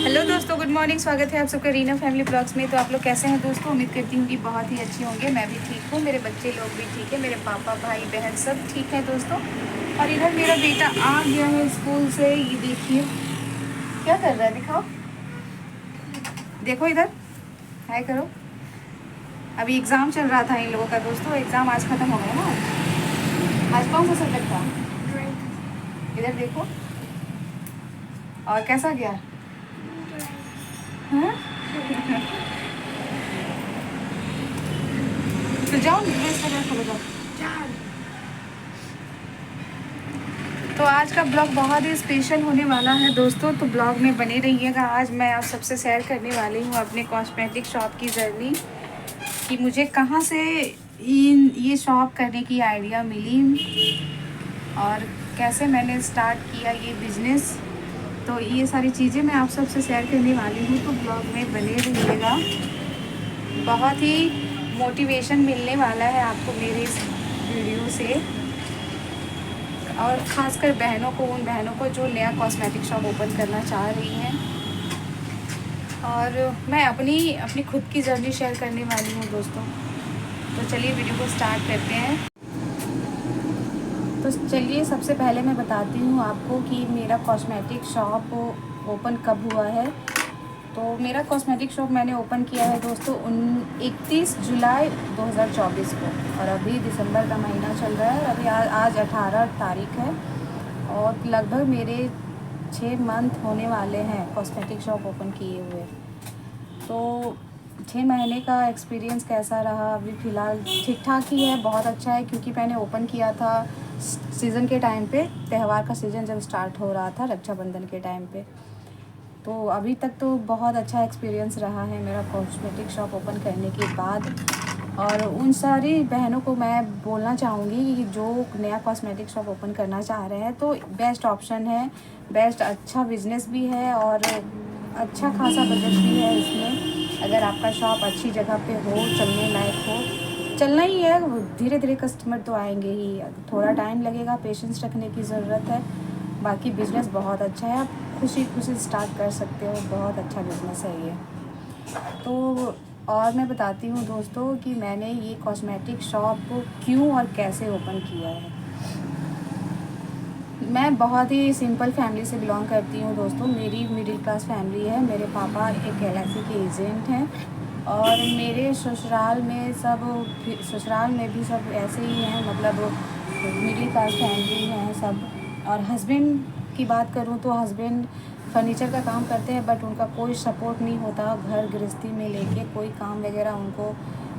Hello दोस्तों, good morning. स्वागत है आप सबका रीना फैमिली ब्लॉग्स में। तो आप लोग कैसे हैं दोस्तों? उम्मीद करती हूँ कि बहुत ही अच्छे होंगे। मैं भी ठीक हूँ, मेरे बच्चे लोग भी ठीक है, मेरे पापा भाई बहन सब ठीक है दोस्तों। और इधर मेरा बेटा आ गया है स्कूल से। ये देखिए क्या कर रहा है, दिखाओ, देखो इधर, हाय करो। अभी एग्ज़ाम चल रहा था इन लोगों का दोस्तों। एग्ज़ाम आज ख़त्म हो गया ना। आज कौन सा सब्जेक्ट था? इधर देखो, और कैसा गया? हाँ? तो जाओ ड्रेस वगैरह खोलो, जाओ। तो आज का ब्लॉग बहुत ही स्पेशल होने वाला है दोस्तों, तो ब्लॉग में बने रहिएगा। आज मैं आप सबसे शेयर करने वाली हूँ अपने कॉस्मेटिक शॉप की जर्नी, कि मुझे कहाँ से ये शॉप करने की आइडिया मिली और कैसे मैंने स्टार्ट किया ये बिज़नेस। तो ये सारी चीज़ें मैं आप सबसे शेयर करने वाली हूँ, तो ब्लॉग में बने रहिएगा। बहुत ही मोटिवेशन मिलने वाला है आपको मेरे इस वीडियो से, और ख़ासकर बहनों को, उन बहनों को जो नया कॉस्मेटिक शॉप ओपन करना चाह रही हैं। और मैं अपनी खुद की जर्नी शेयर करने वाली हूँ दोस्तों। तो चलिए वीडियो को स्टार्ट करते हैं। तो चलिए सबसे पहले मैं बताती हूँ आपको कि मेरा कॉस्मेटिक शॉप ओपन कब हुआ है। तो मेरा कॉस्मेटिक शॉप मैंने ओपन किया है दोस्तों 31 जुलाई 2024 को, और अभी दिसंबर का महीना चल रहा है। अभी आज 18 तारीख है, और लगभग मेरे 6 मंथ होने वाले हैं कॉस्मेटिक शॉप ओपन किए हुए। तो 6 महीने का एक्सपीरियंस कैसा रहा? अभी फ़िलहाल ठीक ठाक ही है, बहुत अच्छा है, क्योंकि मैंने ओपन किया था सीज़न के टाइम पे, त्यौहार का सीज़न जब स्टार्ट हो रहा था, रक्षाबंधन के टाइम पे। तो अभी तक तो बहुत अच्छा एक्सपीरियंस रहा है मेरा कॉस्मेटिक शॉप ओपन करने के बाद। और उन सारी बहनों को मैं बोलना चाहूँगी कि जो नया कॉस्मेटिक शॉप ओपन करना चाह रहे हैं, तो बेस्ट ऑप्शन है, बेस्ट अच्छा बिजनेस भी है, और अच्छा खासा बजट भी है इसमें। अगर आपका शॉप अच्छी जगह पे हो, चलने लायक हो, चलना ही है, धीरे धीरे कस्टमर तो आएंगे ही, थोड़ा टाइम लगेगा, पेशेंस रखने की ज़रूरत है। बाकी बिज़नेस बहुत अच्छा है, आप खुशी खुशी स्टार्ट कर सकते हो, बहुत अच्छा बिज़नेस है ये। तो और मैं बताती हूँ दोस्तों कि मैंने ये कॉस्मेटिक शॉप क्यों और कैसे ओपन किया है। मैं बहुत ही सिंपल फैमिली से बिलोंग करती हूँ दोस्तों। मेरी मिडिल क्लास फैमिली है। मेरे पापा एक LIC के एजेंट हैं, और मेरे ससुराल में भी सब ऐसे ही हैं, मतलब मिडिल क्लास फैमिली हैं सब। और हस्बैंड की बात करूँ तो हस्बैंड फर्नीचर का काम करते हैं, बट उनका कोई सपोर्ट नहीं होता घर गृहस्थी में लेके, कोई काम वगैरह उनको,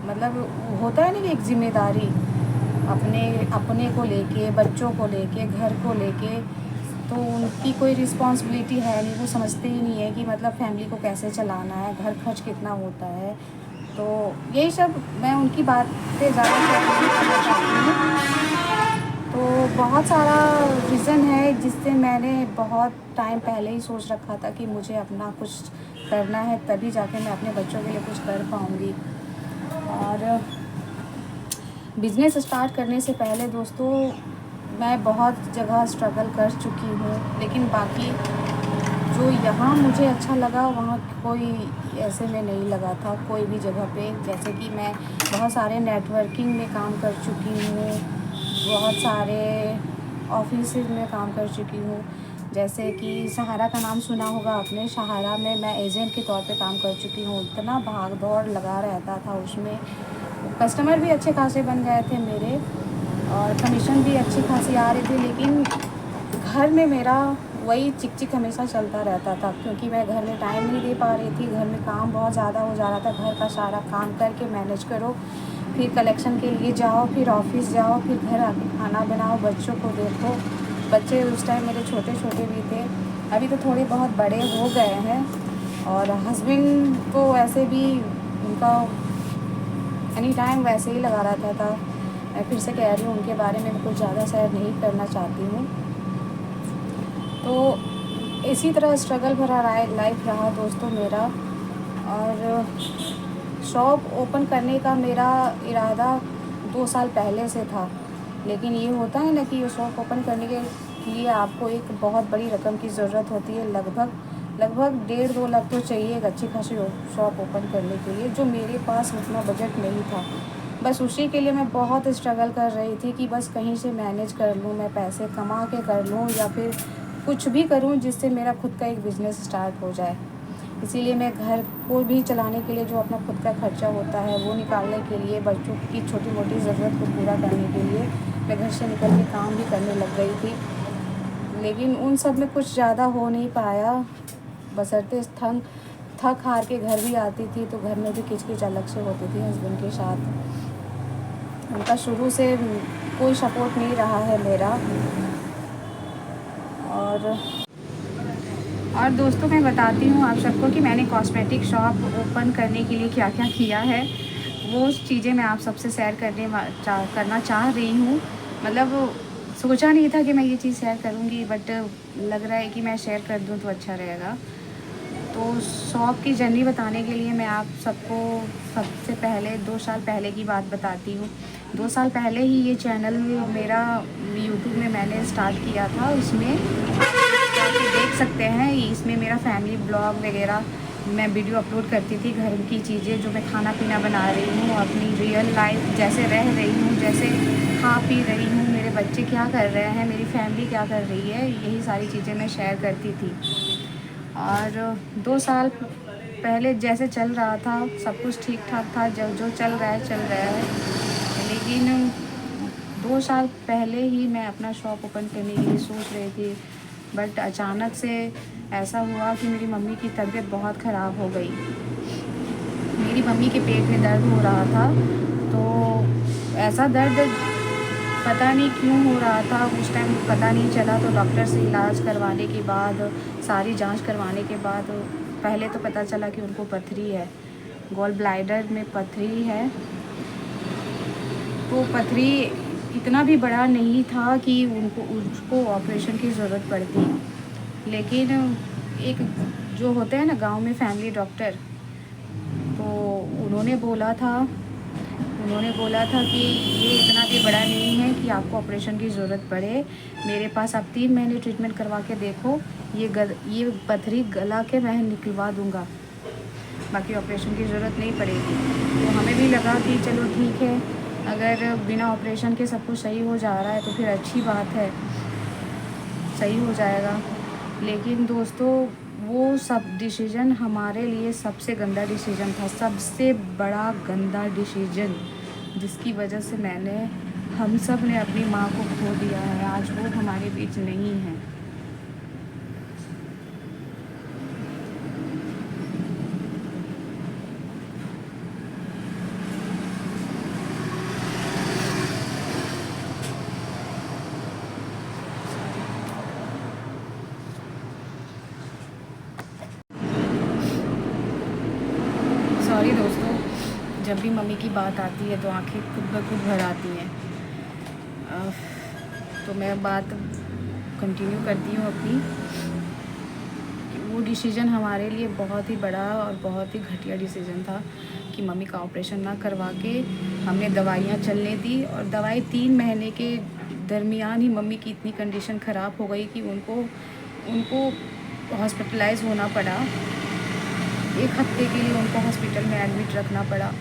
मतलब होता है ना कि एक जिम्मेदारी अपने को लेके, बच्चों को लेके, घर को लेके, तो उनकी कोई रिस्पॉन्सिबिलिटी है नहीं। वो समझते ही नहीं है कि मतलब फैमिली को कैसे चलाना है, घर खर्च कितना होता है। तो यही सब मैं उनकी बातें ज़्यादा करना चाहती हूँ। तो बहुत सारा रीज़न है जिससे मैंने बहुत टाइम पहले ही सोच रखा था कि मुझे अपना कुछ करना है, तभी जाके मैं अपने बच्चों के लिए कुछ कर पाऊँगी। और बिज़नेस स्टार्ट करने से पहले दोस्तों मैं बहुत जगह स्ट्रगल कर चुकी हूँ, लेकिन बाकी जो यहाँ मुझे अच्छा लगा वहाँ कोई ऐसे में नहीं लगा था कोई भी जगह पे। जैसे कि मैं बहुत सारे नेटवर्किंग में काम कर चुकी हूँ, बहुत सारे ऑफिस में काम कर चुकी हूँ। जैसे कि सहारा का नाम सुना होगा आपने, सहारा में मैं एजेंट के तौर पे काम कर चुकी हूँ। इतना भाग दौड़ लगा रहता था उसमें, कस्टमर भी अच्छे खासे बन गए थे मेरे, और कमीशन भी अच्छी खासी आ रही थी। लेकिन घर में मेरा वही चिक चिक हमेशा चलता रहता था, क्योंकि मैं घर में टाइम नहीं दे पा रही थी। घर में काम बहुत ज़्यादा हो जा रहा था, घर का सारा काम करके मैनेज करो, फिर कलेक्शन के लिए जाओ, फिर ऑफिस जाओ, फिर घर आके खाना बनाओ, बच्चों को देखो। बच्चे उस टाइम मेरे छोटे छोटे भी थे, अभी तो थोड़े बहुत बड़े हो गए हैं। और हस्बैंड को ऐसे भी उनका एनी टाइम वैसे ही लगा रहता था। मैं फिर से कह रही हूँ, उनके बारे में कुछ ज़्यादा शेयर नहीं करना चाहती हूँ। तो इसी तरह स्ट्रगल भरा लाइफ रहा दोस्तों मेरा। और शॉप ओपन करने का मेरा इरादा 2 साल पहले से था, लेकिन ये होता है ना कि ये शॉप ओपन करने के लिए आपको एक बहुत बड़ी रकम की ज़रूरत होती है, लगभग लगभग 1.5-2 लाख तो चाहिए एक अच्छी खासी शॉप ओपन करने के लिए, जो मेरे पास उतना बजट नहीं था। बस उसी के लिए मैं बहुत स्ट्रगल कर रही थी कि बस कहीं से मैनेज कर लूँ, मैं पैसे कमा के कर लूँ या फिर कुछ भी करूँ जिससे मेरा खुद का एक बिज़नेस स्टार्ट हो जाए। इसीलिए मैं घर को भी चलाने के लिए जो अपना खुद का खर्चा होता है वो निकालने के लिए, बच्चों की छोटी मोटी ज़रूरत को पूरा करने के लिए मैं घर से निकल के काम भी करने लग गई थी। लेकिन उन सब में कुछ ज़्यादा हो नहीं पाया, बशर्ते थक हार के घर भी आती थी तो घर में भी किचकिच अलग से होती थी हस्बैंड के साथ। उनका शुरू से कोई सपोर्ट नहीं रहा है मेरा। और दोस्तों मैं बताती हूँ आप सबको कि मैंने कॉस्मेटिक शॉप ओपन करने के लिए क्या क्या किया है। वो चीज़ें मैं आप सबसे शेयर करना चाह रही हूँ। मतलब सोचा नहीं था कि मैं ये चीज़ शेयर करूँगी, बट लग रहा है कि मैं शेयर कर दूँ तो अच्छा रहेगा। तो शॉप की जर्नी बताने के लिए मैं आप सबको सबसे पहले 2 साल पहले की बात बताती हूँ। 2 साल पहले ही ये चैनल मेरा यूट्यूब में मैंने स्टार्ट किया था। उसमें जाके देख सकते हैं, इसमें मेरा फैमिली ब्लॉग वगैरह मैं वीडियो अपलोड करती थी। घर की चीज़ें जो मैं खाना पीना बना रही हूँ, अपनी रियल लाइफ जैसे रह रही हूँ, जैसे खा पी रही हूँ, मेरे बच्चे क्या कर रहे हैं, मेरी फैमिली क्या कर रही है, यही सारी चीज़ें मैं शेयर करती थी। और 2 साल पहले जैसे चल रहा था सब कुछ ठीक ठाक था, जो चल रहा है। लेकिन 2 साल पहले ही मैं अपना शॉप ओपन करने के लिए सोच रही थी, बट अचानक से ऐसा हुआ कि मेरी मम्मी की तबीयत बहुत ख़राब हो गई। मेरी मम्मी के पेट में दर्द हो रहा था, तो ऐसा दर्द पता नहीं क्यों हो रहा था, उस टाइम पता नहीं चला। तो डॉक्टर से इलाज करवाने के बाद, सारी जांच करवाने के बाद पहले तो पता चला कि उनको पथरी है, गॉल ब्लैडर में पथरी है। तो पथरी इतना भी बड़ा नहीं था कि उसको ऑपरेशन की ज़रूरत पड़ती। लेकिन एक जो होते हैं ना गांव में फैमिली डॉक्टर, तो उन्होंने बोला था कि ये इतना भी बड़ा नहीं है कि आपको ऑपरेशन की ज़रूरत पड़े। मेरे पास आप 3 महीने ट्रीटमेंट करवा के देखो, ये पथरी गला के मैं निकलवा दूंगा, बाकी ऑपरेशन की ज़रूरत नहीं पड़ेगी। तो हमें भी लगा कि चलो ठीक है, अगर बिना ऑपरेशन के सब कुछ सही हो जा रहा है तो फिर अच्छी बात है, सही हो जाएगा। लेकिन दोस्तों वो सब डिसीज़न हमारे लिए सबसे गंदा डिसीज़न था, सबसे बड़ा गंदा डिसीज़न, जिसकी वजह से हम सब ने अपनी माँ को खो दिया है। आज वो हमारे बीच नहीं है। सॉरी दोस्तों, जब भी मम्मी की बात आती है तो आंखें खुद ब खुद भर आती हैं। तो मैं बात कंटिन्यू करती हूँ अपनी। वो डिसीज़न हमारे लिए बहुत ही बड़ा और बहुत ही घटिया डिसीज़न था कि मम्मी का ऑपरेशन ना करवा के हमने दवाइयाँ चलने दी। और दवाई 3 महीने के दरमियान ही मम्मी की इतनी कंडीशन ख़राब हो गई कि उनको हॉस्पिटलाइज़ होना पड़ा। 1 हफ्ते के लिए उनको हॉस्पिटल में एडमिट रखना पड़ा।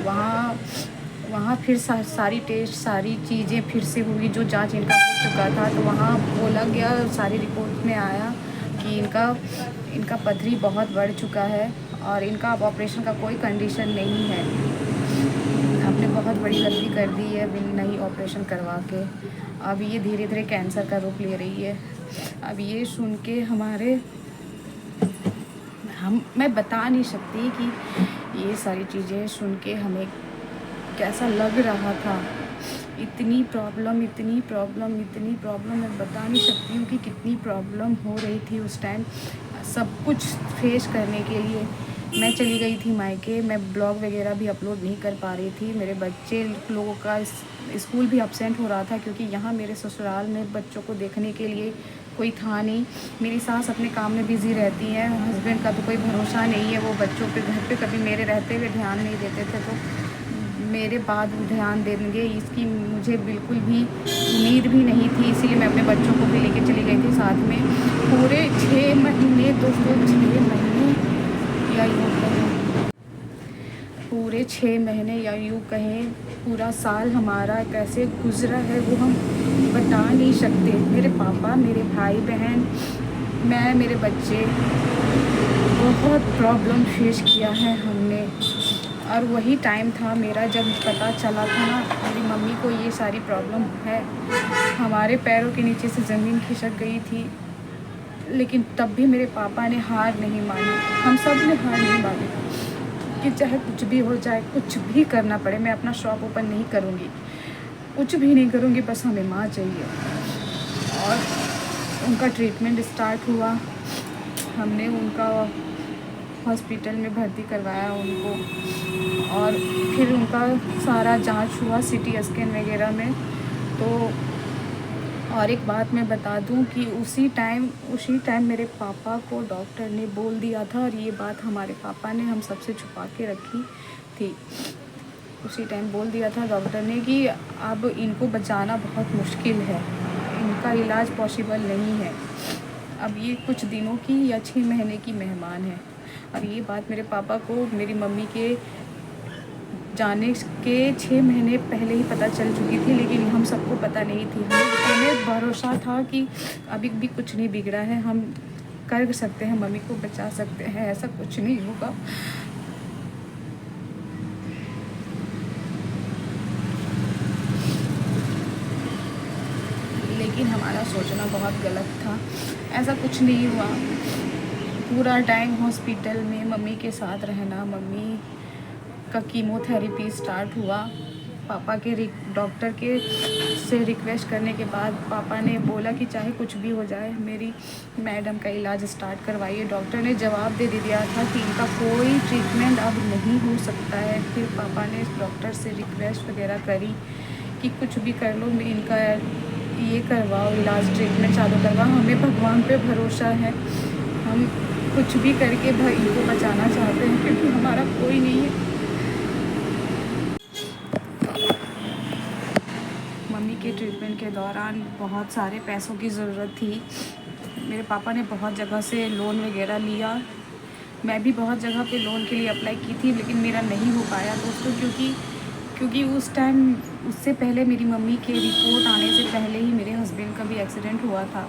वहाँ फिर सारी टेस्ट, सारी चीज़ें फिर से हुई, जो जांच इनका हो चुका था। तो वहाँ बोला गया, सारी रिपोर्ट में आया कि इनका पथरी बहुत बढ़ चुका है और इनका अब ऑपरेशन का कोई कंडीशन नहीं है। आपने बहुत बड़ी गलती कर दी है नहीं ऑपरेशन करवा के। अब ये धीरे धीरे कैंसर का रूप ले रही है। अब ये सुन के मैं बता नहीं सकती कि ये सारी चीज़ें सुन के हमें कैसा लग रहा था। इतनी प्रॉब्लम मैं बता नहीं सकती हूँ कि कितनी प्रॉब्लम हो रही थी उस टाइम सब कुछ फेस करने के लिए। मैं चली गई थी मायके, मैं ब्लॉग वगैरह भी अपलोड नहीं कर पा रही थी। मेरे बच्चे लोगों का स्कूल भी अब्सेंट हो रहा था, क्योंकि यहाँ मेरे ससुराल में बच्चों को देखने के लिए कोई था नहीं। मेरी सास अपने काम में बिज़ी रहती हैं, हस्बैंड का तो कोई भरोसा नहीं है, वो बच्चों पे घर पे कभी मेरे रहते हुए ध्यान नहीं देते थे। तो मेरे बाद वो ध्यान देंगे इसकी मुझे बिल्कुल भी उम्मीद भी नहीं थी, इसीलिए मैं अपने बच्चों को भी लेके चली गई थी साथ में। पूरे 6 महीने दोस्तों, 6 महीने या यूँ कहें पूरे 6 महीने या यूँ कहें पूरा साल हमारा कैसे गुजरा है वो हम बता नहीं सकते। मेरे पापा, मेरे भाई बहन, मैं, मेरे बच्चे, बहुत प्रॉब्लम फेस किया है हमने। और वही टाइम था मेरा जब पता चला था ना मेरी मम्मी को ये सारी प्रॉब्लम है। हमारे पैरों के नीचे से ज़मीन खिसक गई थी, लेकिन तब भी मेरे पापा ने हार नहीं मानी। हम सब ने हार नहीं मानी कि चाहे कुछ भी हो जाए, कुछ भी करना पड़े, मैं अपना शॉप ओपन नहीं करूँगी, कुछ भी नहीं करूँगी, बस हमें माँ चाहिए। और उनका ट्रीटमेंट स्टार्ट हुआ। हमने उनका हॉस्पिटल में भर्ती करवाया उनको, और फिर उनका सारा जांच हुआ सीटी स्कैन वगैरह में। तो और एक बात मैं बता दूं कि उसी टाइम मेरे पापा को डॉक्टर ने बोल दिया था, और ये बात हमारे पापा ने हम सबसे छुपा के रखी थी। उसी टाइम बोल दिया था डॉक्टर ने कि अब इनको बचाना बहुत मुश्किल है, इनका इलाज पॉसिबल नहीं है, अब ये कुछ दिनों की या 6 महीने की मेहमान है। और ये बात मेरे पापा को मेरी मम्मी के जाने के 6 महीने पहले ही पता चल चुकी थी, लेकिन हम सबको पता नहीं थी। हमें भरोसा था कि अभी भी कुछ नहीं बिगड़ा है, हम कर सकते हैं, मम्मी को बचा सकते हैं, ऐसा कुछ नहीं होगा। लेकिन हमारा सोचना बहुत गलत था, ऐसा कुछ नहीं हुआ। पूरा टाइम हॉस्पिटल में मम्मी के साथ रहना, मम्मी का कीमोथेरेपी स्टार्ट हुआ। पापा के डॉक्टर के से रिक्वेस्ट करने के बाद पापा ने बोला कि चाहे कुछ भी हो जाए, मेरी मैडम का इलाज स्टार्ट करवाइए। डॉक्टर ने जवाब दे दिया था कि इनका कोई ट्रीटमेंट अब नहीं हो सकता है। फिर पापा ने डॉक्टर से रिक्वेस्ट वगैरह करी कि कुछ भी कर लो, इनका ये करवाओ, इलाज ट्रीटमेंट चालू करवाओ, हमें भगवान पे भरोसा है, हम कुछ भी करके भाई इनको बचाना चाहते हैं, क्योंकि हमारा कोई नहीं है। मम्मी के ट्रीटमेंट के दौरान बहुत सारे पैसों की ज़रूरत थी। मेरे पापा ने बहुत जगह से लोन वगैरह लिया, मैं भी बहुत जगह पे लोन के लिए अप्लाई की थी, लेकिन मेरा नहीं हो पाया दोस्तों, क्योंकि उस टाइम, उससे पहले मेरी मम्मी के रिपोर्ट आने से पहले ही मेरे हस्बैंड का भी एक्सीडेंट हुआ था,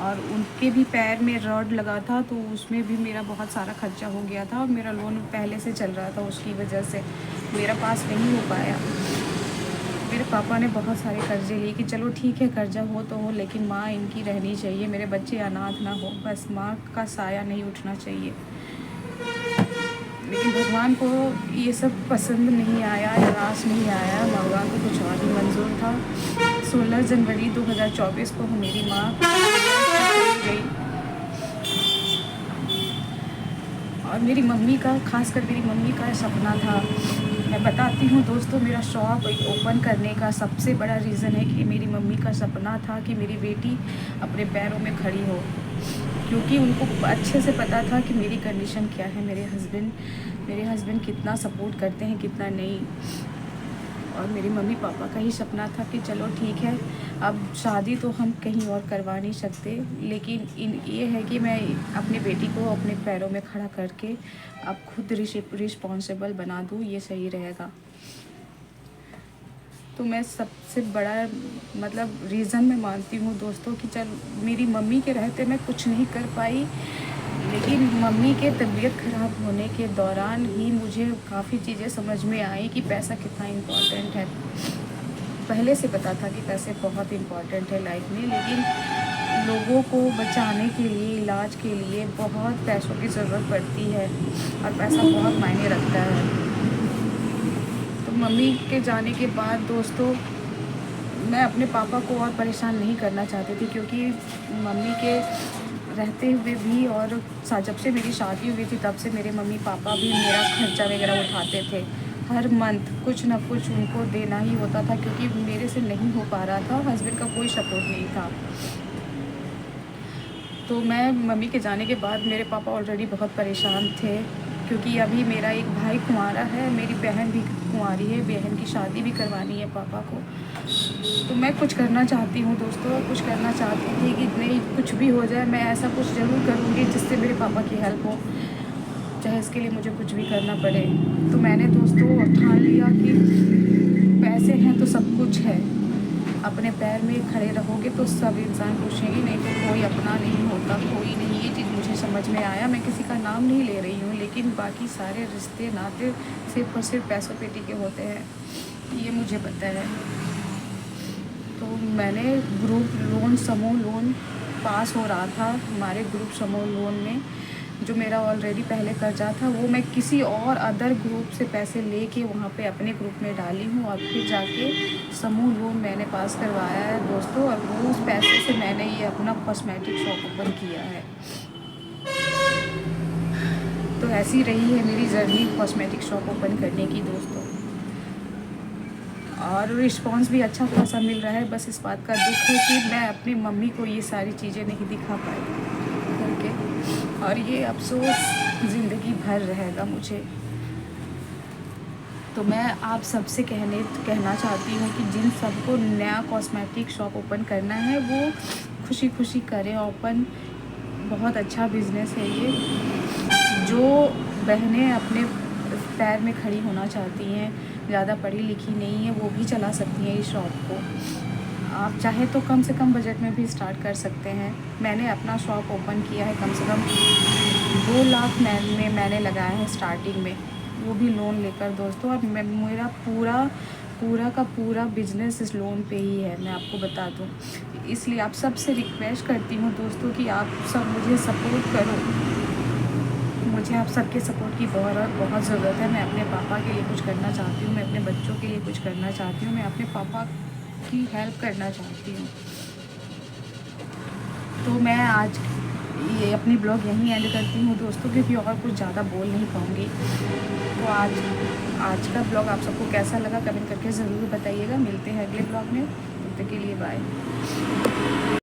और उनके भी पैर में रॉड लगा था, तो उसमें भी मेरा बहुत सारा खर्चा हो गया था, और मेरा लोन पहले से चल रहा था, उसकी वजह से मेरा पास नहीं हो पाया। मेरे पापा ने बहुत सारे कर्जे लिए कि चलो ठीक है, कर्जा हो तो हो, लेकिन माँ इनकी रहनी चाहिए, मेरे बच्चे अनाथ ना हो, बस माँ का साया नहीं उठना चाहिए। लेकिन भगवान को ये सब पसंद नहीं आया, निराश नहीं आया, भगवान को कुछ और ही मंजूर था। 16 जनवरी 2024 को मेरी माँ चली गई, और मेरी मम्मी का, खासकर मेरी मम्मी का सपना था। मैं बताती हूँ दोस्तों, मेरा शॉप ओपन करने का सबसे बड़ा रीज़न है कि मेरी मम्मी का सपना था कि मेरी बेटी अपने पैरों में खड़ी हो, क्योंकि उनको अच्छे से पता था कि मेरी कंडीशन क्या है, मेरे हस्बैंड कितना सपोर्ट करते हैं, कितना नहीं। और मेरी मम्मी पापा का ही सपना था कि चलो ठीक है, अब शादी तो हम कहीं और करवा नहीं सकते, लेकिन ये है कि मैं अपनी बेटी को अपने पैरों में खड़ा करके अब खुद रिस्पॉन्सिबल बना दूँ, ये सही रहेगा। तो मैं सबसे बड़ा रीज़न मैं मानती हूँ दोस्तों कि चल मेरी मम्मी के रहते मैं कुछ नहीं कर पाई, लेकिन मम्मी के तबीयत ख़राब होने के दौरान ही मुझे काफ़ी चीज़ें समझ में आई कि पैसा कितना इम्पोर्टेंट है। पहले से पता था कि पैसे बहुत इम्पोर्टेंट है लाइफ में, लेकिन लोगों को बचाने के लिए, इलाज के लिए बहुत पैसों की ज़रूरत पड़ती है, और पैसा बहुत मायने रखता है। तो मम्मी के जाने के बाद दोस्तों, मैं अपने पापा को और परेशान नहीं करना चाहती थी, क्योंकि मम्मी के रहते हुए भी और जब से मेरी शादी हुई थी तब से मेरे मम्मी पापा भी मेरा खर्चा वगैरह उठाते थे। हर मंथ कुछ ना कुछ उनको देना ही होता था, क्योंकि मेरे से नहीं हो पा रहा था, हस्बैंड का कोई सपोर्ट नहीं था। तो मैं मम्मी के जाने के बाद मेरे पापा ऑलरेडी बहुत परेशान थे, क्योंकि अभी मेरा एक भाई कुंवारा है, मेरी बहन भी कुंवारी है, बहन की शादी भी करवानी है पापा को। तो मैं कुछ करना चाहती हूँ दोस्तों, कुछ करना चाहती थी कि नहीं, कुछ भी हो जाए मैं ऐसा कुछ ज़रूर करूँगी जिससे मेरे पापा की हेल्प हो, चाहे इसके लिए मुझे कुछ भी करना पड़े। तो मैंने दोस्तों ठान लिया कि पैसे हैं तो सब कुछ है, अपने पैर में खड़े रहोगे तो सब इंसान पूछेंगे, नहीं तो कोई अपना नहीं होता, कोई नहीं। ये चीज़ मुझे समझ में आया। मैं किसी का नाम नहीं ले रही हूँ, लेकिन बाकी सारे रिश्ते नाते सिर्फ और सिर्फ पैसों पे टिके होते हैं, ये मुझे पता है। तो मैंने ग्रुप लोन, समूह लोन पास हो रहा था हमारे ग्रुप समूह लोन में, जो मेरा ऑलरेडी पहले कर्जा था वो मैं किसी और अदर ग्रुप से पैसे लेके वहाँ पे अपने ग्रुप में डाली हूँ, और फिर जाके समूह लोन मैंने पास करवाया है दोस्तों। और वो उस पैसे से मैंने ये अपना कॉस्मेटिक शॉप ओपन किया है। तो ऐसी रही है मेरी जर्नी कॉस्मेटिक शॉप ओपन करने की दोस्तों, और रिस्पांस भी अच्छा खासा मिल रहा है। बस इस बात का दुख है कि मैं अपनी मम्मी को ये सारी चीज़ें नहीं दिखा पाई करके, और ये अफसोस ज़िंदगी भर रहेगा मुझे। तो मैं आप सबसे कहना चाहती हूँ कि जिन सबको नया कॉस्मेटिक शॉप ओपन करना है वो खुशी खुशी करें ओपन। बहुत अच्छा बिज़नेस है ये। जो बहनें अपने पैर में खड़ी होना चाहती हैं, ज़्यादा पढ़ी लिखी नहीं है, वो भी चला सकती हैं इस शॉप को। आप चाहे तो कम से कम बजट में भी स्टार्ट कर सकते हैं। मैंने अपना शॉप ओपन किया है, कम से कम 2 लाख में मैंने लगाया है स्टार्टिंग में, वो भी लोन लेकर दोस्तों। और मेरा पूरा का पूरा बिजनेस इस लोन पे ही है, मैं आपको बता दूं। इसलिए आप सबसे रिक्वेस्ट करती हूँ दोस्तों कि आप सब मुझे सपोर्ट करो। मुझे आप सबके सपोर्ट की बहुत ज़रूरत है। मैं अपने पापा के लिए कुछ करना चाहती हूँ, मैं अपने बच्चों के लिए कुछ करना चाहती हूँ, मैं अपने पापा की हेल्प करना चाहती हूँ। तो मैं आज ये अपनी ब्लॉग यहीं एंड करती हूँ दोस्तों, क्योंकि और कुछ ज़्यादा बोल नहीं पाऊँगी। तो आज का ब्लॉग आप सबको कैसा लगा कमेंट करके ज़रूर बताइएगा। मिलते हैं अगले ब्लॉग में, तब तक के लिए बाय।